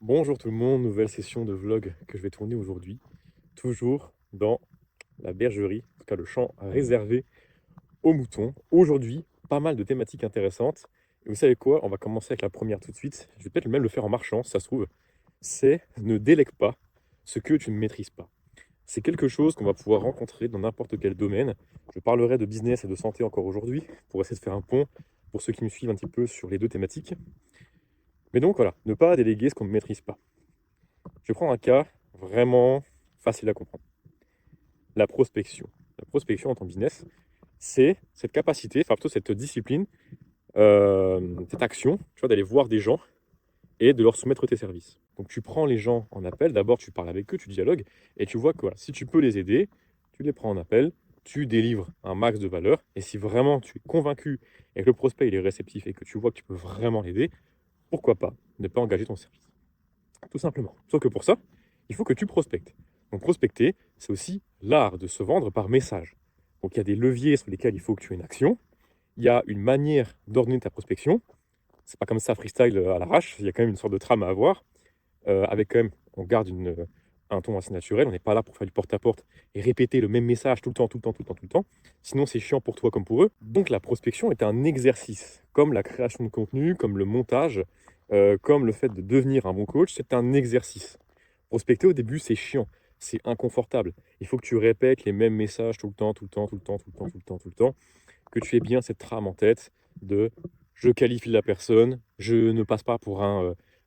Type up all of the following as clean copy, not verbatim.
Bonjour tout le monde, nouvelle session de vlog que je vais tourner aujourd'hui, toujours dans la bergerie, en tout cas le champ réservé aux moutons. Aujourd'hui, pas mal de thématiques intéressantes. Et vous savez quoi? On va commencer avec la première tout de suite. Je vais peut-être même le faire en marchant, si ça se trouve. C'est ne délègue pas ce que tu ne maîtrises pas. C'est quelque chose qu'on va pouvoir rencontrer dans n'importe quel domaine. Je parlerai de business et de santé encore aujourd'hui, pour essayer de faire un pont pour ceux qui me suivent un petit peu sur les deux thématiques. Mais donc voilà, ne pas déléguer ce qu'on ne maîtrise pas. Je vais prendre un cas vraiment facile à comprendre. La prospection. La prospection en tant que business, c'est cette capacité, enfin plutôt cette discipline, cette action, tu vois, d'aller voir des gens et de leur soumettre tes services. Donc tu prends les gens en appel, d'abord tu parles avec eux, tu dialogues, et tu vois que voilà, si tu peux les aider, tu les prends en appel, tu délivres un max de valeur, et si vraiment tu es convaincu et que le prospect il est réceptif et que tu vois que tu peux vraiment l'aider, pourquoi pas ne pas engager ton service. Tout simplement. Sauf que pour ça, il faut que tu prospectes. Donc prospecter, c'est aussi l'art de se vendre par message. Donc il y a des leviers sur lesquels il faut que tu aies une action. Il y a une manière d'ordonner ta prospection. C'est pas comme ça freestyle à l'arrache. Il y a quand même une sorte de trame à avoir. Avec quand même, on garde un ton assez naturel. On n'est pas là pour faire du porte-à-porte et répéter le même message tout le temps, tout le temps, tout le temps, tout le temps. Sinon, c'est chiant pour toi comme pour eux. Donc la prospection est un exercice, comme la création de contenu, comme le montage, comme le fait de devenir un bon coach, c'est un exercice. Prospecter au début, c'est chiant, c'est inconfortable. Il faut que tu répètes les mêmes messages tout le temps, tout le temps, tout le temps, tout le temps, tout le temps, tout le temps, que tu aies bien cette trame en tête de je qualifie la personne, je ne passe pas pour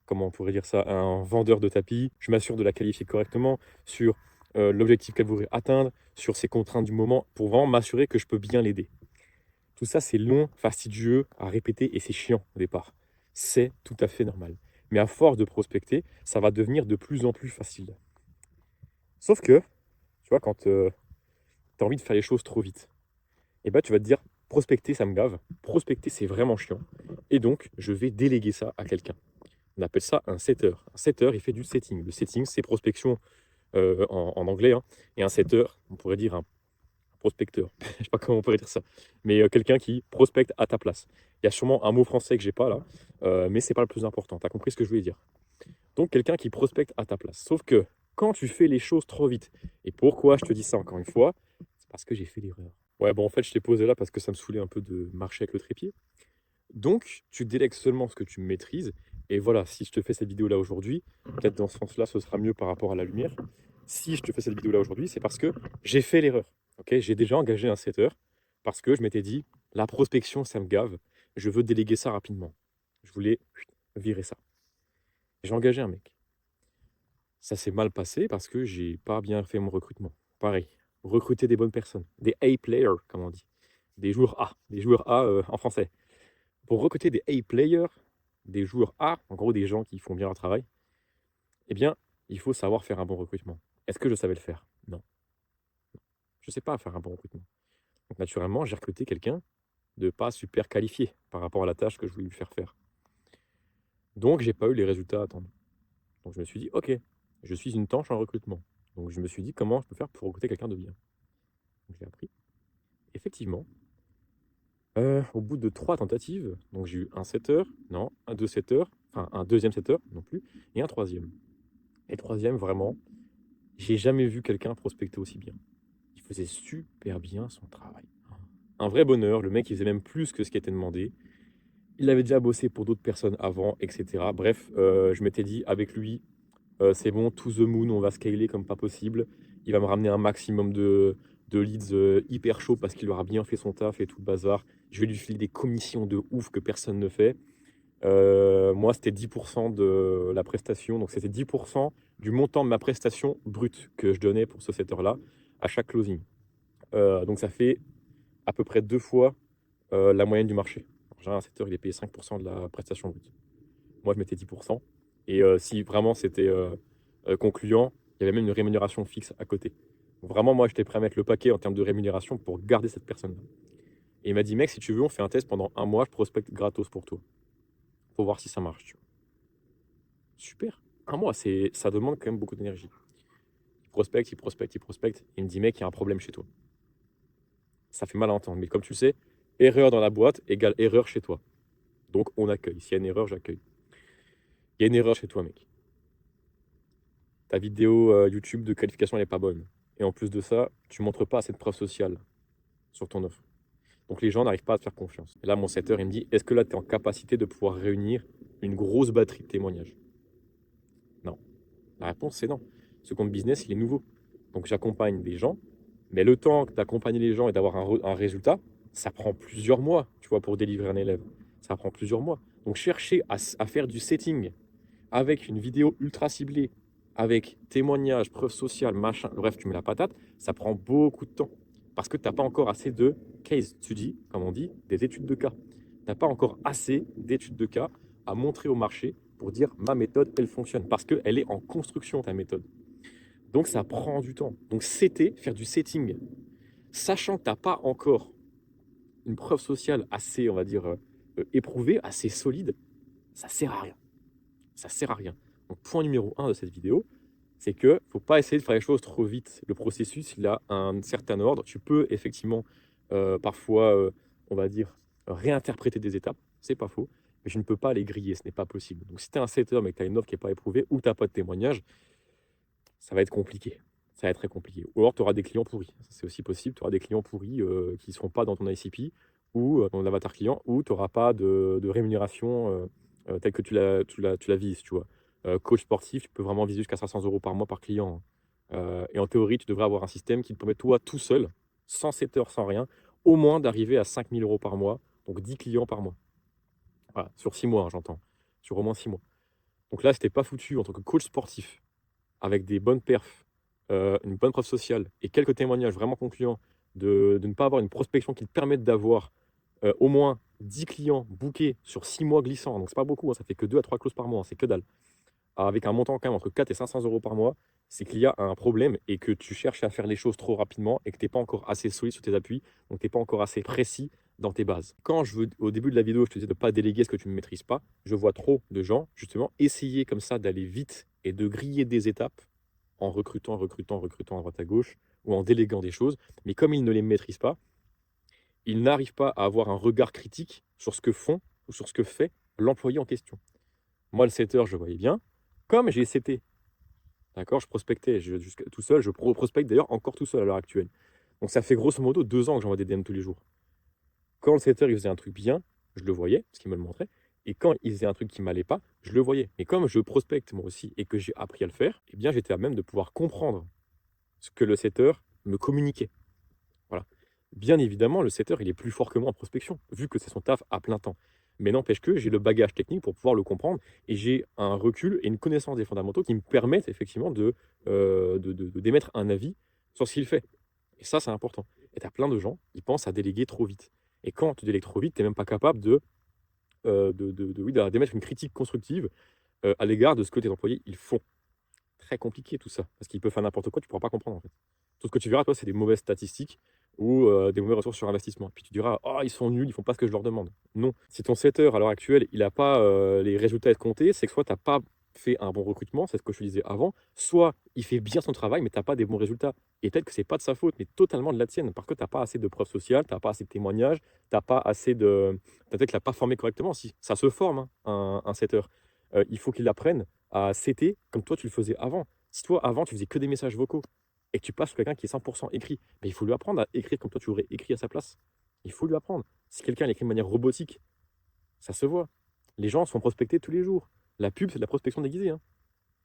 comment on pourrait dire ça, un vendeur de tapis, je m'assure de la qualifier correctement sur l'objectif qu'elle voudrait atteindre, sur ses contraintes du moment, pour vraiment m'assurer que je peux bien l'aider. Tout ça, c'est long, fastidieux à répéter et c'est chiant au départ. C'est tout à fait normal. Mais à force de prospecter, ça va devenir de plus en plus facile. Sauf que, tu vois, quand tu as envie de faire les choses trop vite, et bah tu vas te dire, prospecter, ça me gave. Prospecter, c'est vraiment chiant. Et donc, je vais déléguer ça à quelqu'un. On appelle ça un setter. Un setter, il fait du setting. Le setting, c'est prospection en anglais, hein. Et un setter, on pourrait dire un prospecteur. Je sais pas comment on pourrait dire ça. Mais quelqu'un qui prospecte à ta place. Il y a sûrement un mot français que j'ai pas là, mais c'est pas le plus important. Tu as compris ce que je voulais dire. Donc quelqu'un qui prospecte à ta place. Sauf que quand tu fais les choses trop vite, et pourquoi je te dis ça encore une fois, c'est parce que j'ai fait l'erreur. Ouais, bon, en fait, je t'ai posé là parce que ça me saoulait un peu de marcher avec le trépied. Donc, tu délègues seulement ce que tu maîtrises. Et voilà, si je te fais cette vidéo-là aujourd'hui, peut-être dans ce sens-là, ce sera mieux par rapport à la lumière. Si je te fais cette vidéo-là aujourd'hui, c'est parce que j'ai fait l'erreur. Ok, j'ai déjà engagé un setter parce que je m'étais dit, la prospection, ça me gave. Je veux déléguer ça rapidement. Je voulais virer ça. J'ai engagé un mec. Ça s'est mal passé parce que j'ai pas bien fait mon recrutement. Pareil, recruter des bonnes personnes, des A-players, comme on dit, des joueurs A en français. Pour recruter des A-players, des joueurs A, en gros des gens qui font bien leur travail, eh bien, il faut savoir faire un bon recrutement. Est-ce que je savais le faire? Non. Je ne sais pas faire un bon recrutement. Donc naturellement, j'ai recruté quelqu'un de pas super qualifié par rapport à la tâche que je voulais lui faire faire. Donc, j'ai pas eu les résultats attendus. Donc, je me suis dit, ok, je suis une tanche en recrutement. Donc, je me suis dit, comment je peux faire pour recruter quelqu'un de bien? Donc, j'ai appris. Effectivement, au bout de 3 tentatives, donc j'ai eu un setter, non, un 2 setters, enfin un deuxième setter non plus, et un troisième. Et le troisième, vraiment, j'ai jamais vu quelqu'un prospecter aussi bien. Il faisait super bien son travail. Un vrai bonheur, le mec il faisait même plus que ce qui était demandé. Il avait déjà bossé pour d'autres personnes avant, etc. Bref, je m'étais dit avec lui, c'est bon, to the moon, on va scaler comme pas possible. Il va me ramener un maximum de leads hyper chauds parce qu'il aura bien fait son taf et tout le bazar. Je vais lui filer des commissions de ouf que personne ne fait. Moi, c'était 10% de la prestation, donc c'était 10% du montant de ma prestation brute que je donnais pour ce setter-là à chaque closing. Donc ça fait à peu près 2 fois la moyenne du marché. En général, un setter, il est payé 5% de la prestation brute. Moi, je mettais 10%. Et si vraiment c'était concluant, il y avait même une rémunération fixe à côté. Vraiment, moi, j'étais prêt à mettre le paquet en termes de rémunération pour garder cette personne-là. Et il m'a dit, mec, si tu veux, on fait un test pendant un mois, je prospecte gratos pour toi. Faut voir si ça marche. Tu vois. Super. Un mois, ça demande quand même beaucoup d'énergie. Il prospecte, il prospecte, il prospecte. Il me dit, mec, il y a un problème chez toi. Ça fait mal à entendre, mais comme tu le sais, erreur dans la boîte égale erreur chez toi. Donc on accueille. S'il y a une erreur, j'accueille. Il y a une erreur chez toi, mec. ta vidéo YouTube de qualification, elle n'est pas bonne. Et en plus de ça, tu montres pas assez de preuve sociale sur ton offre. Donc les gens n'arrivent pas à te faire confiance. Et là, mon setter, il me dit, est-ce que là, tu es en capacité de pouvoir réunir une grosse batterie de témoignages? Non. La réponse, c'est non. Ce compte business, il est nouveau. Donc j'accompagne des gens, mais le temps d'accompagner les gens et d'avoir un résultat, ça prend plusieurs mois, tu vois, pour délivrer un élève. Ça prend plusieurs mois. Donc chercher à faire du setting avec une vidéo ultra ciblée, avec témoignages, preuves sociales, machin, bref, tu mets la patate, ça prend beaucoup de temps. Parce que tu n'as pas encore assez de case study, comme on dit, des études de cas. Tu n'as pas encore assez d'études de cas à montrer au marché pour dire ma méthode, elle fonctionne. Parce qu'elle est en construction, ta méthode. Donc ça prend du temps. Donc faire du setting, sachant que tu n'as pas encore une preuve sociale assez, on va dire, éprouvée, assez solide, ça sert à rien. Ça sert à rien. Donc point numéro 1 de cette vidéo, c'est que faut pas essayer de faire les choses trop vite. Le processus, il a un certain ordre. Tu peux effectivement parfois, on va dire, réinterpréter des étapes, c'est pas faux, mais je ne peux pas les griller, ce n'est pas possible. Donc si tu es un setter mais que tu as une offre qui n'est pas éprouvée ou que tu n'as pas de témoignage, ça va être compliqué. Ça va être très compliqué. Ou alors tu auras des clients pourris. C'est aussi possible, tu auras des clients pourris qui ne seront pas dans ton ICP ou dans ton avatar client, ou tu n'auras pas de rémunération telle que tu la vises, tu vois. Coach sportif, tu peux vraiment viser jusqu'à 500 euros par mois par client. Et en théorie, tu devrais avoir un système qui te permet, toi, tout seul, sans setter, sans rien, au moins d'arriver à 5000 euros par mois, donc 10 clients par mois. Voilà, sur 6 mois, hein, j'entends. Sur au moins 6 mois. Donc là, c'était pas foutu en tant que coach sportif, avec des bonnes perfs, une bonne preuve sociale et quelques témoignages vraiment concluants de ne pas avoir une prospection qui te permette d'avoir au moins 10 clients bookés sur 6 mois glissants. Donc, c'est pas beaucoup, hein, ça fait que 2 à 3 clauses par mois, hein, c'est que dalle. Avec un montant quand même entre 4 et 500 euros par mois, c'est qu'il y a un problème et que tu cherches à faire les choses trop rapidement et que tu n'es pas encore assez solide sur tes appuis, donc tu n'es pas encore assez précis dans tes bases. Quand au début de la vidéo, je te disais de ne pas déléguer ce que tu ne maîtrises pas, je vois trop de gens, justement, essayer comme ça d'aller vite et de griller des étapes en recrutant à droite à gauche ou en déléguant des choses. Mais comme ils ne les maîtrisent pas, ils n'arrivent pas à avoir un regard critique sur ce que font ou sur ce que fait l'employé en question. Moi, le setter, je le voyais bien. Comme j'ai seté, d'accord, je prospectais tout seul, je prospecte d'ailleurs encore tout seul à l'heure actuelle. Donc ça fait grosso modo 2 ans que j'envoie des DM tous les jours. Quand le setter il faisait un truc bien, je le voyais, parce qu'il me le montrait. Et quand il faisait un truc qui m'allait pas, je le voyais. Mais comme je prospecte moi aussi et que j'ai appris à le faire, eh bien j'étais à même de pouvoir comprendre ce que le setter me communiquait. Voilà. Bien évidemment, le setter, il est plus fort que moi en prospection, vu que c'est son taf à plein temps. Mais n'empêche que j'ai le bagage technique pour pouvoir le comprendre et j'ai un recul et une connaissance des fondamentaux qui me permettent effectivement d'émettre un avis sur ce qu'il fait. Et ça, c'est important. Et tu as plein de gens, ils pensent à déléguer trop vite. Et quand tu délègues trop vite, tu n'es même pas capable oui, d'émettre une critique constructive à l'égard de ce que tes employés ils font. Très compliqué tout ça, parce qu'ils peuvent faire n'importe quoi, tu ne pourras pas comprendre en fait. Tout ce que tu verras, toi, c'est des mauvaises statistiques ou des mauvais ressources sur investissement. Puis tu diras, oh, ils sont nuls, ils font pas ce que je leur demande. Non, si ton setter à l'heure actuelle, il n'a pas les résultats à être comptés, c'est que soit tu n'as pas fait un bon recrutement, c'est ce que je te disais avant, soit il fait bien son travail, mais tu n'as pas des bons résultats. Et peut-être que c'est pas de sa faute, mais totalement de la tienne, parce que tu n'as pas assez de preuves sociales, tu n'as pas assez de témoignages, tu n'as pas assez de. Peut-être qu'il n'a pas formé correctement. Si, ça se forme, hein, un setter. Il faut qu'il apprenne à setter comme toi tu le faisais avant. Si toi, avant, tu faisais que des messages vocaux et que tu passes sur quelqu'un qui est 100% écrit, ben, il faut lui apprendre à écrire comme toi tu aurais écrit à sa place. Il faut lui apprendre. Si quelqu'un écrit de manière robotique, ça se voit. Les gens sont prospectés tous les jours. La pub, c'est de la prospection déguisée, hein.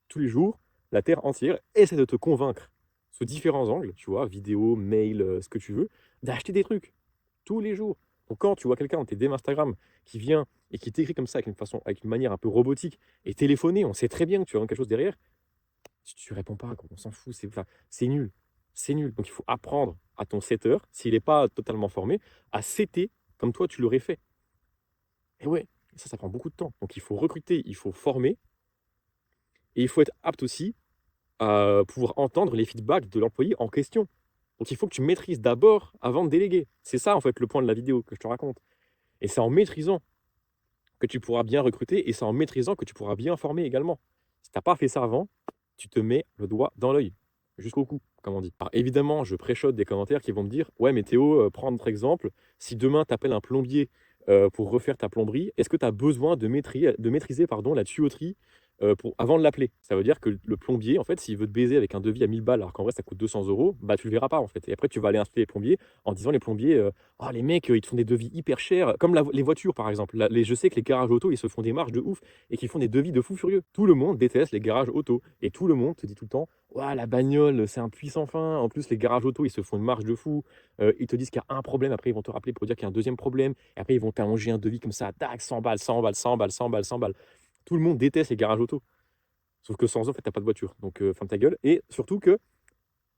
Tous les jours, la terre entière essaie de te convaincre, sous différents angles, tu vois, vidéo, mail, ce que tu veux, d'acheter des trucs. Tous les jours. Donc quand tu vois quelqu'un dans tes DM Instagram qui vient et qui t'écrit comme ça, avec une manière un peu robotique, et téléphoner, on sait très bien que tu as quelque chose derrière, si tu réponds pas, on s'en fout, c'est nul. C'est nul. Donc il faut apprendre à ton setter, s'il n'est pas totalement formé, à setter comme toi tu l'aurais fait. Et ouais, ça prend beaucoup de temps. Donc il faut recruter, il faut former, et il faut être apte aussi à pouvoir entendre les feedbacks de l'employé en question. Donc il faut que tu maîtrises d'abord avant de déléguer. C'est ça en fait le point de la vidéo que je te raconte. Et c'est en maîtrisant que tu pourras bien recruter et c'est en maîtrisant que tu pourras bien former également. Si tu n'as pas fait ça avant, tu te mets le doigt dans l'œil, jusqu'au cou, comme on dit. Alors évidemment, je préchote des commentaires qui vont me dire, ouais mais Théo, prends notre exemple, si demain tu appelles un plombier pour refaire ta plomberie, est-ce que tu as besoin de maîtriser la tuyauterie avant de l'appeler. Ça veut dire que le plombier, en fait, s'il veut te baiser avec un devis à 1000 balles alors qu'en vrai ça coûte 200 €, bah, tu le verras pas, en fait et après tu vas aller insulter les plombiers en disant: «Les plombiers, oh les mecs, ils te font des devis hyper chers», comme les voitures par exemple. Je sais que les garages auto, ils se font des marges de ouf et qu'ils font des devis de fou furieux. Tout le monde déteste les garages auto et tout le monde te dit tout le temps: «Ouah la bagnole, c'est un puits sans fin». En plus les garages auto, ils se font une marge de fou. Ils te disent qu'il y a un problème, après ils vont te rappeler pour dire qu'il y a un deuxième problème et après ils vont t'allonger un devis comme ça, tac, 100 balles, 100 balles, 100 balles, 100 balles, 100 balles. Tout le monde déteste les garages auto. Sauf que sans eux, en fait, tu pas de voiture. Donc, ferme ta gueule. Et surtout que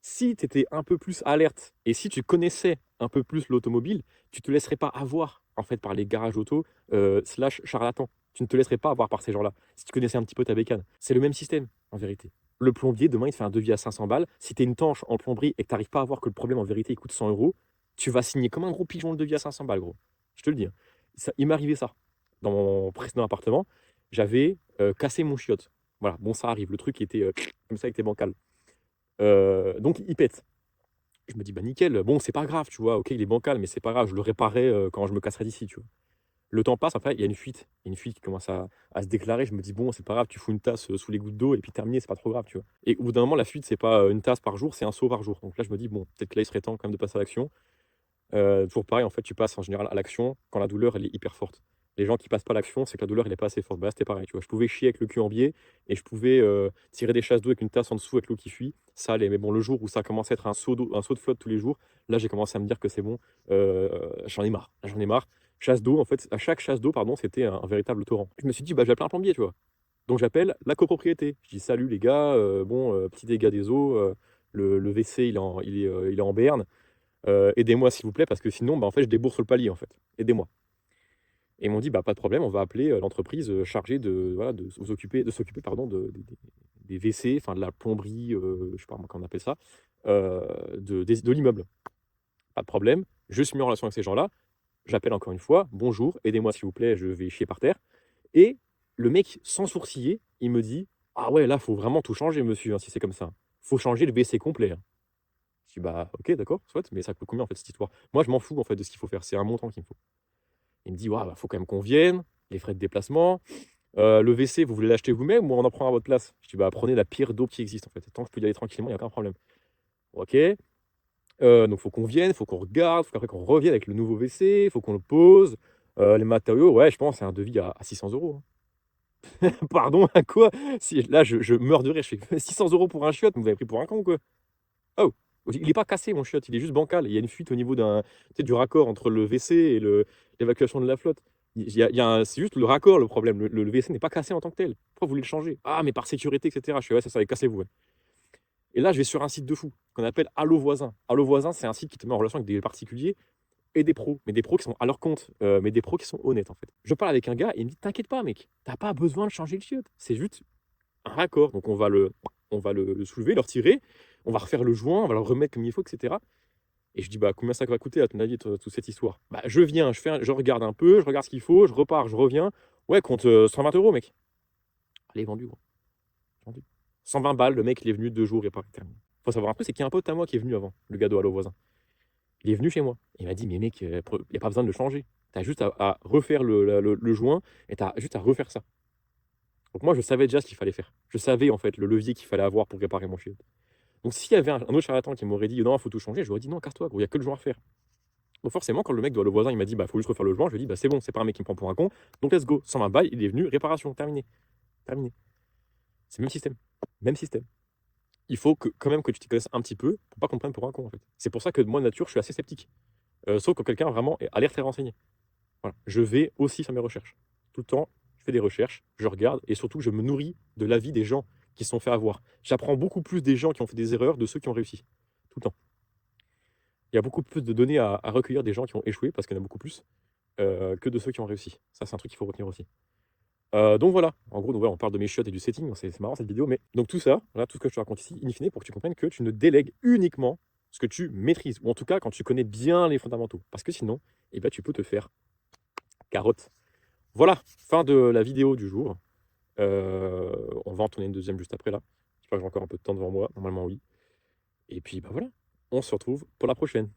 si tu étais un peu plus alerte et si tu connaissais un peu plus l'automobile, tu te laisserais pas avoir, en fait, par les garages auto, slash charlatans. Tu ne te laisserais pas avoir par ces gens-là, si tu connaissais un petit peu ta bécane. C'est le même système, en vérité. Le plombier, demain, il te fait un devis à 500 balles. Si tu es une tanche en plomberie et que tu arrives pas à voir que le problème, en vérité, il coûte 100 €, tu vas signer comme un gros pigeon le devis à 500 balles, gros. Je te le dis, hein. Il m'est arrivé ça. Dans mon précédent appartement, j'avais cassé mon chiotte. Voilà, bon, ça arrive. Le truc était comme ça, il était bancal. Donc, il pète. Je me dis, bah nickel, bon, c'est pas grave, tu vois. Ok, il est bancal, mais c'est pas grave, je le réparerai quand je me casserai d'ici, tu vois. Le temps passe, après, il y a une fuite. Il y a une fuite qui commence à se déclarer. Je me dis, bon, c'est pas grave, tu fous une tasse sous les gouttes d'eau et puis terminé, c'est pas trop grave, tu vois. Et au bout d'un moment, la fuite, c'est pas une tasse par jour, c'est un seau par jour. Donc là, je me dis, bon, peut-être que là, il serait temps quand même de passer à l'action. Toujours pareil, en fait, tu passes en général à l'action quand la douleur, elle est hyper forte. Les gens qui passent pas à l'action, c'est que la douleur, elle est pas assez forte. Bah, là, c'était pareil, tu vois. Je pouvais chier avec le cul en biais et je pouvais tirer des chasses d'eau avec une tasse en dessous avec l'eau qui fuit. Ça allait. Mais bon, le jour où ça commence à être un seau d'eau, un seau de flotte tous les jours, là, j'ai commencé à me dire que c'est bon. J'en ai marre. Là, j'en ai marre. Chasse d'eau, en fait, à chaque chasse d'eau, pardon, c'était un véritable torrent. Je me suis dit, bah, je vais appeler un plombier, tu vois. Donc, j'appelle la copropriété. Je dis, salut les gars, bon, petit dégât des eaux, le WC, il est en berne. Aidez-moi s'il vous plaît parce que sinon, bah, en fait, je débourse le palier en fait. Aidez-moi. Et ils m'ont dit: «Bah, pas de problème, on va appeler, l'entreprise, chargée de voilà, de s'occuper pardon des WC, enfin de la plomberie, je sais pas moi comment on appelle ça, de l'immeuble». Pas de problème, je suis mis en relation avec ces gens-là, j'appelle encore une fois: «Bonjour, aidez-moi s'il vous plaît, je vais chier par terre» et le mec sans sourciller, il me dit: «Ah ouais, là, faut vraiment tout changer monsieur, hein, si c'est comme ça. Faut changer le WC complet, hein». Je dis: «Bah, OK, d'accord, soit, mais ça coûte combien en fait cette histoire?» Moi, je m'en fous en fait de ce qu'il faut faire, c'est un montant qu'il me faut. Il me dit: «Waouh, bah, faut quand même qu'on vienne, les frais de déplacement, le WC, vous voulez l'acheter vous-même ou on en prend à votre place?» Je dis: «Bah, prenez la pire d'eau qui existe en fait, tant que je peux y aller tranquillement, il y a aucun problème». OK, donc faut qu'on vienne, faut qu'on regarde, faut qu'après qu'on revienne avec le nouveau WC, faut qu'on le pose, les matériaux, ouais, je pense c'est un devis à 600 €, hein. Pardon, à quoi? Si là, je meurs de rire, je fais: «600 € pour un chiotte, vous m'avez pris pour un con ou quoi?» Oh! Il est pas cassé mon chiotte, il est juste bancal. Il y a une fuite au niveau tu sais, du raccord entre le WC et l'évacuation de la flotte. Il y a c'est juste le raccord le problème. Le WC n'est pas cassé en tant que tel. Pourquoi vous voulez le changer? «Ah mais par sécurité et cetera». Je fais: «Ouais, c'est ça, cassez-vous, ouais». Et là, je vais sur un site de fou qu'on appelle Allo Voisin. Allo Voisin, c'est un site qui te met en relation avec des particuliers et des pros, mais des pros qui sont à leur compte, mais des pros qui sont honnêtes, en fait. Je parle avec un gars et il me dit: «T'inquiète pas mec, tu as pas besoin de changer le chiotte, c'est juste un raccord». Donc on va le soulever, le retirer, on va refaire le joint, on va le remettre comme il faut et cetera. Et je dis: «Bah, combien ça va coûter à ton avis, toute cette histoire?» «Bah, je viens, je regarde un peu, je regarde ce qu'il faut, je repars, je reviens. Ouais, compte, 120 € mec». Allez, vendu gros, vendu. 120 balles, le mec il est venu 2 jours et pas terminé. Faut savoir un truc, c'est qu'il y a un pote à moi qui est venu avant, le gars de Allo Voisin. Il est venu chez moi. Il m'a dit: «Mais mec, il y a pas besoin de le changer. Tu as juste à refaire le joint et tu as juste à refaire ça». Donc moi, je savais déjà ce qu'il fallait faire. Je savais en fait le levier qu'il fallait avoir pour réparer mon chien. Donc s'il y avait un autre charlatan qui m'aurait dit: «Non, faut tout changer», j'aurais dit: «Non, casse-toi gros, il y a que le joint à refaire». Donc forcément, quand le mec doit le voisin, il m'a dit: «Bah, faut juste refaire le joint», je lui ai dit: «Bah, c'est bon, c'est pas un mec qui me prend pour un con, donc let's go». 120 balles, il est venu, réparation, terminé, terminé. C'est le même système, même système. Il faut que quand même que tu t'y connaisses un petit peu pour pas qu'on te prenne pour un con, en fait. C'est pour ça que moi de nature, je suis assez sceptique, sauf quand quelqu'un vraiment a l'air très renseigné. Voilà, je vais aussi faire mes recherches. Tout le temps, je fais des recherches, je regarde et surtout je me nourris de l'avis des gens qui se sont fait avoir. J'apprends beaucoup plus des gens qui ont fait des erreurs de ceux qui ont réussi, tout le temps. Il y a beaucoup plus de données à recueillir des gens qui ont échoué, parce qu'il y en a beaucoup plus, que de ceux qui ont réussi. Ça, c'est un truc qu'il faut retenir aussi. Donc voilà, en gros, donc voilà, on parle de mes chiottes et du setting, donc c'est marrant cette vidéo, mais donc tout ça, voilà, tout ce que je te raconte ici, in fine, pour que tu comprennes que tu ne délègues uniquement ce que tu maîtrises, ou en tout cas quand tu connais bien les fondamentaux. Parce que sinon, eh ben, tu peux te faire carotte. Voilà, fin de la vidéo du jour. On va en tourner une deuxième juste après là. J'espère que j'ai encore un peu de temps devant moi, normalement oui. Et puis bah voilà, on se retrouve pour la prochaine.